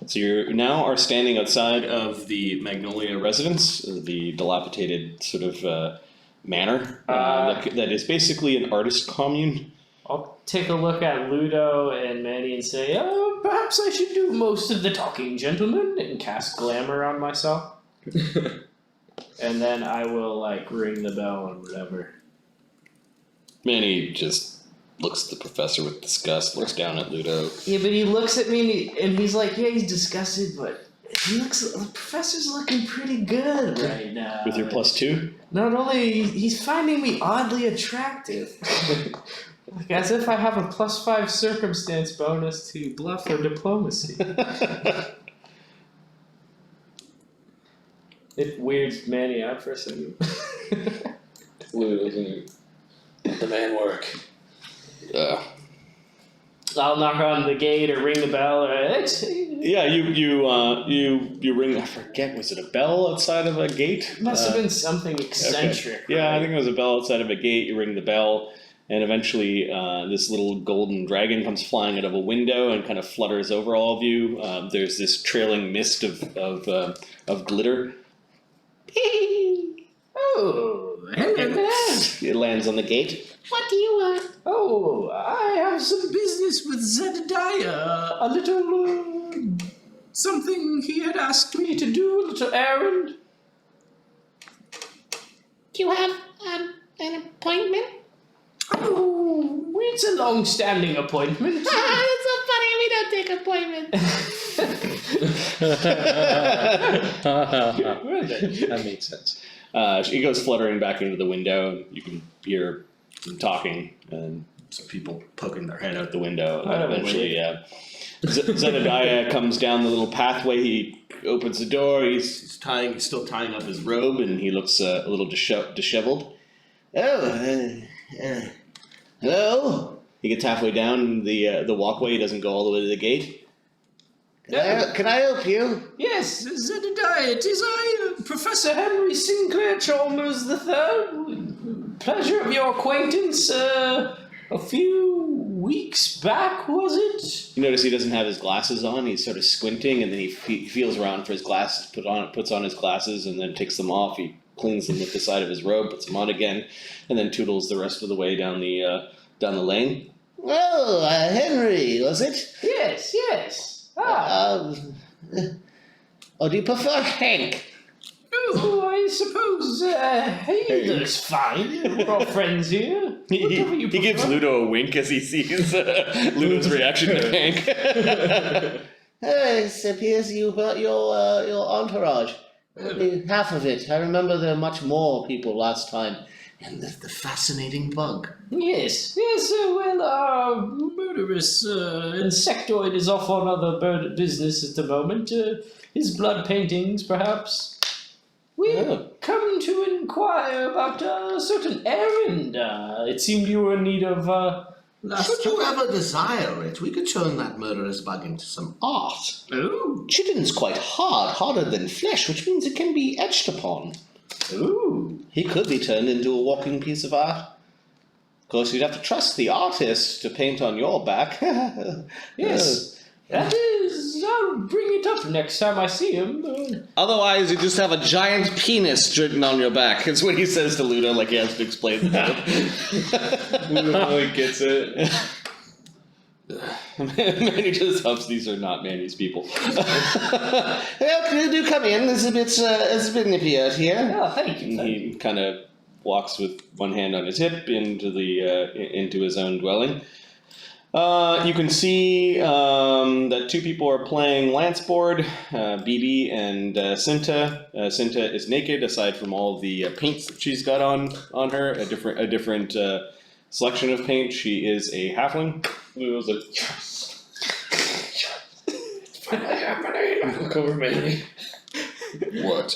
So you now are standing outside of the Magnolia residence, the dilapidated sort of manor that is basically an artist commune. I'll take a look at Ludo and Manny and say, perhaps I should do most of the talking, gentlemen, and cast glamour on myself. and then I will like ring the bell or whatever. Manny just looks at the professor with disgust, looks down at Ludo. Yeah, but he looks at me and he's like, yeah, he's disgusted, but the professor's looking pretty good right now. With your +2? Not only, he's finding me oddly attractive. Like, as if I have a +5 circumstance bonus to bluff or diplomacy. It weirds Manny out for a second. Let the man work. I'll knock on the gate or ring the bell or Yeah, you ring. I forget. Was it a bell outside of a gate? Must have been something eccentric. Okay. Yeah, right? I think it was a bell outside of a gate. You ring the bell, and eventually this little golden dragon comes flying out of a window and kind of flutters over all of you. There's this trailing mist of glitter. Oh, hello there. It lands on the gate. What do you want? Oh, I have some business with Zedediah. A little something he had asked me to do, a little errand. Do you have an appointment? Oh, it's a long-standing appointment. Ah, that's so funny. We don't take appointments. That makes sense. He goes fluttering back into the window. You can hear them talking and some people poking their head out the window. And eventually, Zedediah comes down the little pathway. He opens the door. He's still tying up his robe, and he looks a little disheveled. Oh, hello. He gets halfway down the walkway. He doesn't go all the way to the gate. Can I help you? Yes, Zedediah, it is I, Professor Henry Sinclair Chalmers III. Pleasure of your acquaintance a few weeks back, was it? You notice he doesn't have his glasses on. He's sort of squinting, and then he feels around for his glasses, puts on his glasses, and then takes them off. He cleans them with the side of his robe, puts them on again, and then toodles the rest of the way down the lane. Oh, Henry, was it? Yes. Or do you prefer Hank? Oh, I suppose either's fine. We're all friends here. Whatever you He gives prefer. Ludo a wink as he sees Ludo's reaction to Hank. It appears you brought your entourage. Only half of it. I remember there were much more people last time. And the fascinating bug. Yes, well, our murderous insectoid is off on other bird business at the moment. His blood paintings, perhaps. We've come to inquire about a certain errand. It seemed you were in need of, Should you ever desire it, we could turn that murderous bug into some art. Oh. Chitin's quite harder than flesh, which means it can be etched upon. Ooh. He could be turned into a walking piece of art. Of course, you'd have to trust the artist to paint on your back. Yes. That is, I'll bring it up next time I see him. Otherwise, you just have a giant penis written on your back. It's what he says to Ludo, like he has to explain that. Ludo really gets it. Manny just hopes these are not Manny's people. Well, do come in. It's a bit nippy out here. Oh, thank you. He kind of walks with one hand on his hip into his own dwelling. You can see that two people are playing Lanceboard, BB and Cinta. Cinta is naked, aside from all the paints that she's got on her, a different selection of paint. She is a halfling. Ludo's like, yes. It's finally happening. I look over Manny. What?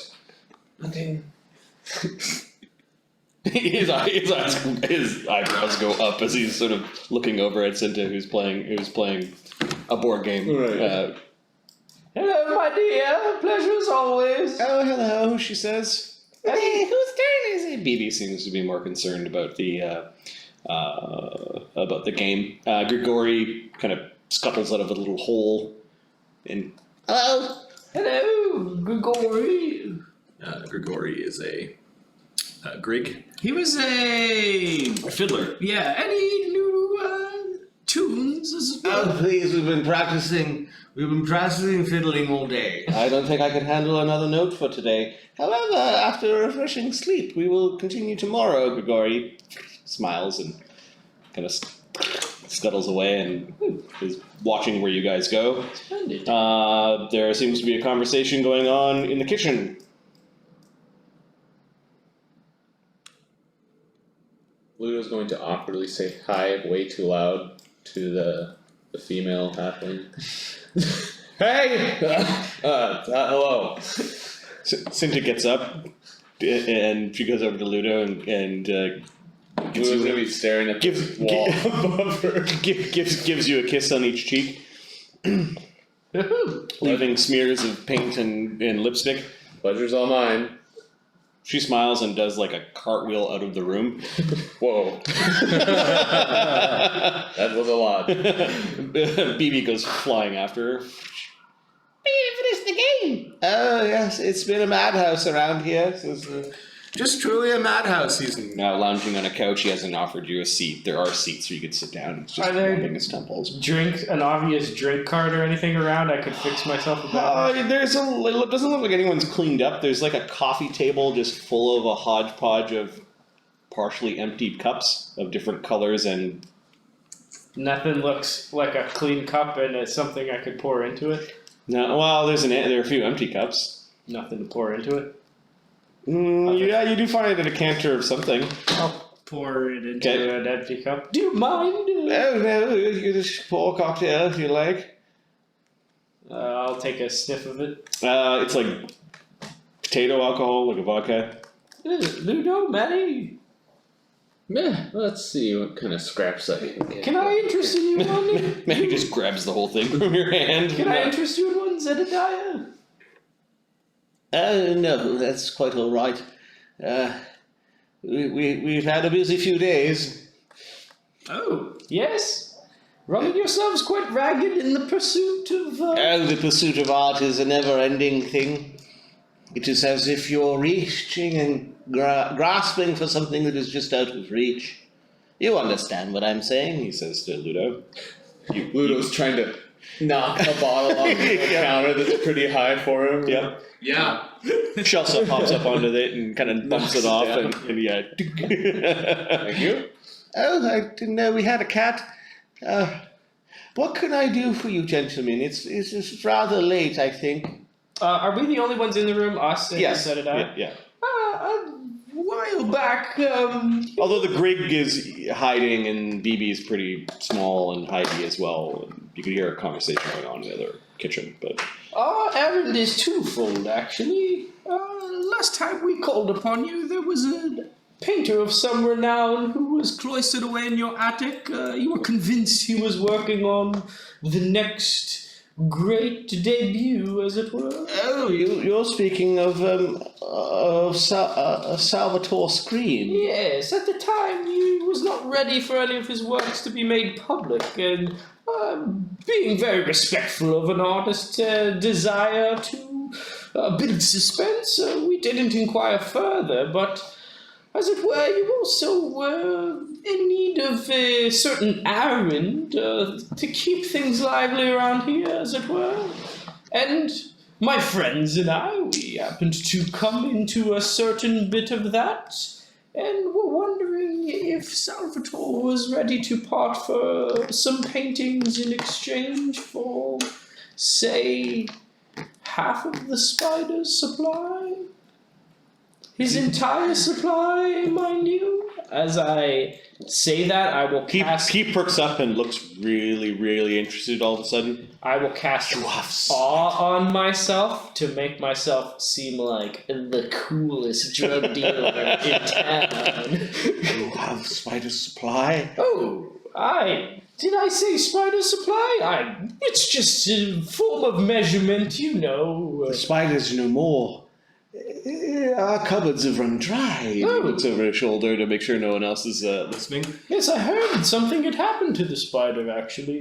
Nothing. His eyebrows go up as he's sort of looking over at Cinta, who's playing a board game. Right. Hello, my dear. Pleasure as always. Oh, hello, she says. Hey, whose turn is it? BB seems to be more concerned about the game. Grigori kind of scuttles out of a little hole. And hello. Hello, Grigori. Grigori is a Grig. He was a Fiddler. Yeah, any new tunes games as well? Oh, please, we've been practicing fiddling all day. I don't think I can handle another note for today. However, after a refreshing sleep, we will continue tomorrow. Grigori smiles and kind of scuttles away and is watching where you guys go. Splendid. There seems to be a conversation going on in the kitchen. Ludo's going to awkwardly say hi way too loud to the female halfling. Hey! Hello. Cinta gets up and she goes over to Ludo and Ludo's gonna be staring at the wall above her. gives you a kiss on each cheek, leaving smears of paint and lipstick. Pleasure's all mine. She smiles and does like a cartwheel out of the room. Whoa. That was a lot. BB goes flying after her. Finish the game. Oh, yes, it's been a madhouse around here. Just truly a madhouse season. Now lounging on a couch, he hasn't offered you a seat. There are seats where you could sit down. It's just Are there- rubbing his temples. An obvious drink cart or anything around? I could fix myself a beverage. It doesn't look like anyone's cleaned up. There's like a coffee table just full of a hodgepodge of partially emptied cups of different colors and Nothing looks like a clean cup and it's something I could pour into it. no. Well, there are a few empty cups. Nothing to pour into it. Yeah, you do find a decanter of something. I'll pour it into Okay. an empty cup. Do you mind? Oh, no, you can just pour a cocktail if you like. I'll take a sniff of it. It's like potato alcohol, like a vodka. Ludo, Manny, Yeah, let's see what kind of scraps I can get. can I interest in you one? Manny just grabs the whole thing from your hand. Can I interest you in one, Zedediah? Oh, no, that's quite all right. We've had a busy few days. Oh, yes. Running yourselves quite ragged in the pursuit of... Oh, the pursuit of art is a never-ending thing. It is as if you're reaching and grasping for something that is just out of reach. You understand what I'm saying? He says to Ludo. Ludo's trying to knock a bottle off the counter that's pretty high for him. Yep. Yeah. Shelsa pops up onto it and kind of bumps Knocks it off, it and yeah. Thank you. Oh, I didn't know we had a cat. What can I do for you, gentlemen? It's rather late, I think. are we the only ones in the room? Us and Yes. Zedediah? Yeah. A while back, Although the Grig is hiding and BB is pretty small and hidey as well. You could hear a conversation going on in the other kitchen, but our errand is twofold, actually. Last time we called upon you, there was a painter of some renown who was cloistered away in your attic. You were convinced he was working on the next great debut, as it were. Oh, you're speaking of Salvatore Scream. Yes, at the time he was not ready for any of his works to be made public, and being very respectful of an artist's desire to build suspense, we didn't inquire further, but as it were, you also were in need of a certain errand to keep things lively around here, as it were. And my friends and I, we happened to come into a certain bit of that, and were wondering if Salvatore was ready to part for some paintings in exchange for, say, half of the spider's supply? His entire supply, mind you? As I say that, I will cast... he perks up and looks really, really interested all of a sudden. I will cast awe on myself to make myself seem like the coolest drug dealer in town. You have spider supply? Oh, did I say spider supply? It's just a form of measurement, you know. The spiders no more. Our cupboards have run dry. He looks over his shoulder to make sure no one else is listening. Yes, I heard something had happened to the spider, actually.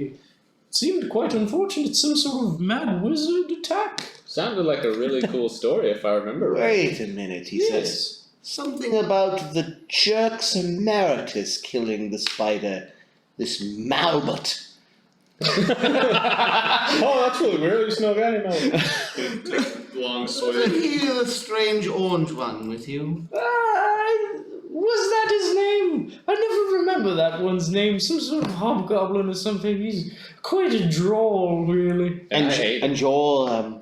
It seemed quite unfortunate, some sort of mad wizard attack. Sounded like a really cool story, if I remember right. Wait a minute, he says. Something about the Jerks Emeritus killing the spider. This Malbut. Oh, that's really weird. You smell guy melon. Long Was swim. he a strange orange one with you? Was that his name? I never remember that one's name. Some sort of hobgoblin or something. He's quite a droll, really. And your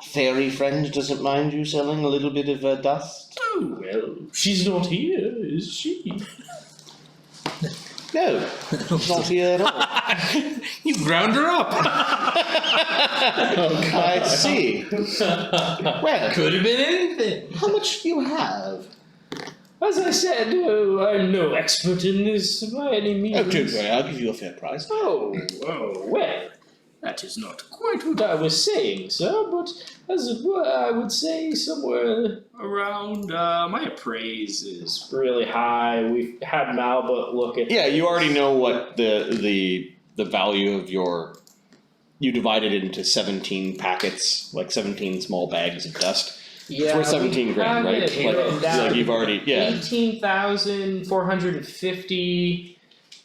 fairy friend doesn't mind you selling a little bit of dust? Oh, well, she's not here, is she? No, she's not here at all. You ground her up. I see. Well, Could have been anything. how much do you have? As I said, I'm no expert in this by any means. Oh, don't worry, I'll give you a fair price. Oh, well, that is not quite what I was saying, sir, but as it were, I would say somewhere around, my appraise is really high. We've had Malbut look at... Yeah, you already know what the value of your. You divided it into 17 packets, like 17 small bags of dust. It's worth 17 grand, right? Like you've already, yeah. 18,450,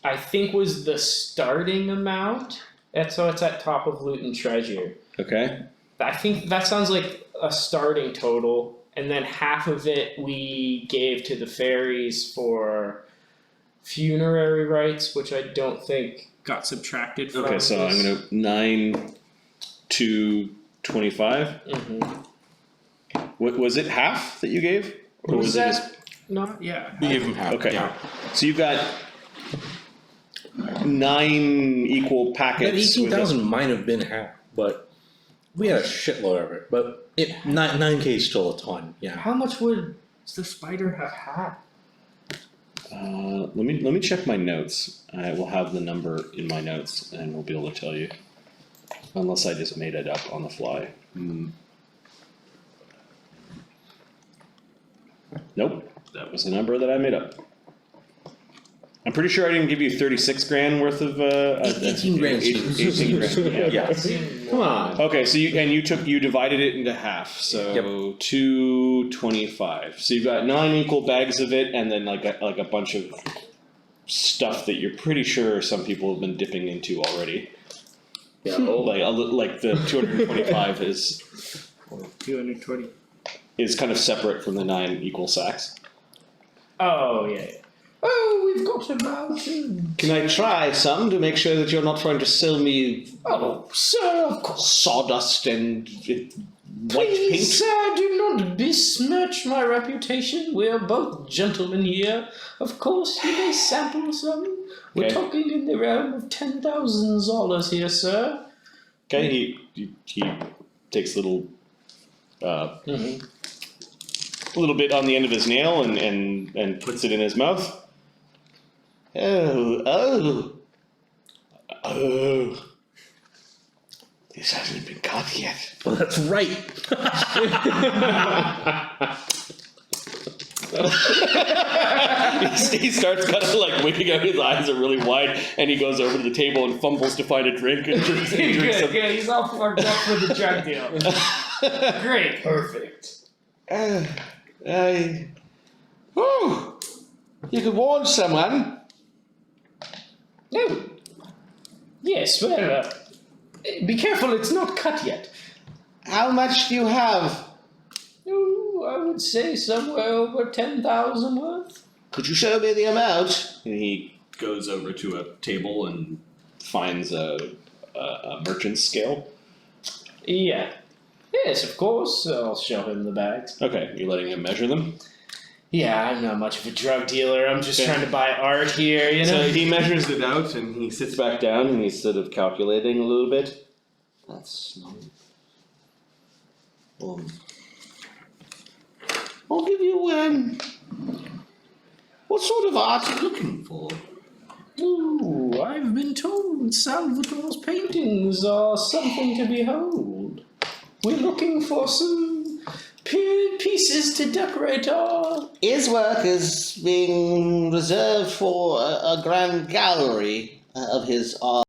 I think, was the starting amount. So it's at top of loot and treasure. Okay. I think that sounds like a starting total, and then half of it we gave to the fairies for funerary rites, which I don't think got subtracted from Okay, so I'm this. gonna 9 to 25. Mm-hmm. What was it? Half that you gave, or Was it that just- not? Yeah. We gave him half. Okay. Yeah. So you've got 9 equal That packets. 18,000 might have been half, but we had a shitload of it. But 9K is still a ton, yeah. How much would the spider have had? Let me check my notes. I will have the number in my notes, and we'll be able to tell you. Unless I just made it up on the fly. Nope, that was the number that I made up. I'm pretty sure I didn't give you 36 grand worth of 18 grand. 18 grand. Yeah. Come on. Okay, so you divided it into half, so Yep. 225. So you've got 9 equal bags of it, and then like a bunch of stuff that you're pretty sure some people have been dipping into already. Yeah. Like the 225 is 220. kind of separate from the 9 equal sacks. Oh, yeah. Oh, we've got about... Can I try some to make sure that you're not trying to sell me Oh, sir, of course. sawdust and white Please, paint? sir, do not besmirch my reputation. We are both gentlemen here. Of course, you may sample some. We're Okay. talking in the realm of $10,000 here, sir. Okay, he takes a little little bit on the end of his nail and puts it in his mouth. Oh. This hasn't been cut yet. Well, that's right. He starts kind of like winking out, his eyes are really wide, and he goes over to the table and fumbles to find a drink and drinks Good, some. good. He's all fucked up for the drug deal. Great. Perfect. You could warn someone. Oh. Yes, well, be careful, it's not cut yet. How much do you have? Oh, I would say somewhere over 10,000 worth. Could you show me the amount? And he goes over to a table and finds a merchant's scale. Yeah. Yes, of course. I'll show him the bags. Okay, you're letting him measure them? Yeah, I'm not much of a drug dealer. I'm just trying to buy art here, you know? So he measures it out and he sits back down and he's sort of calculating a little bit. That's I'll give you, what sort of art are you looking for? Ooh, I've been told Salvatore's paintings are something to behold. We're looking for some pieces to decorate our... His work is being reserved for a grand gallery of his art.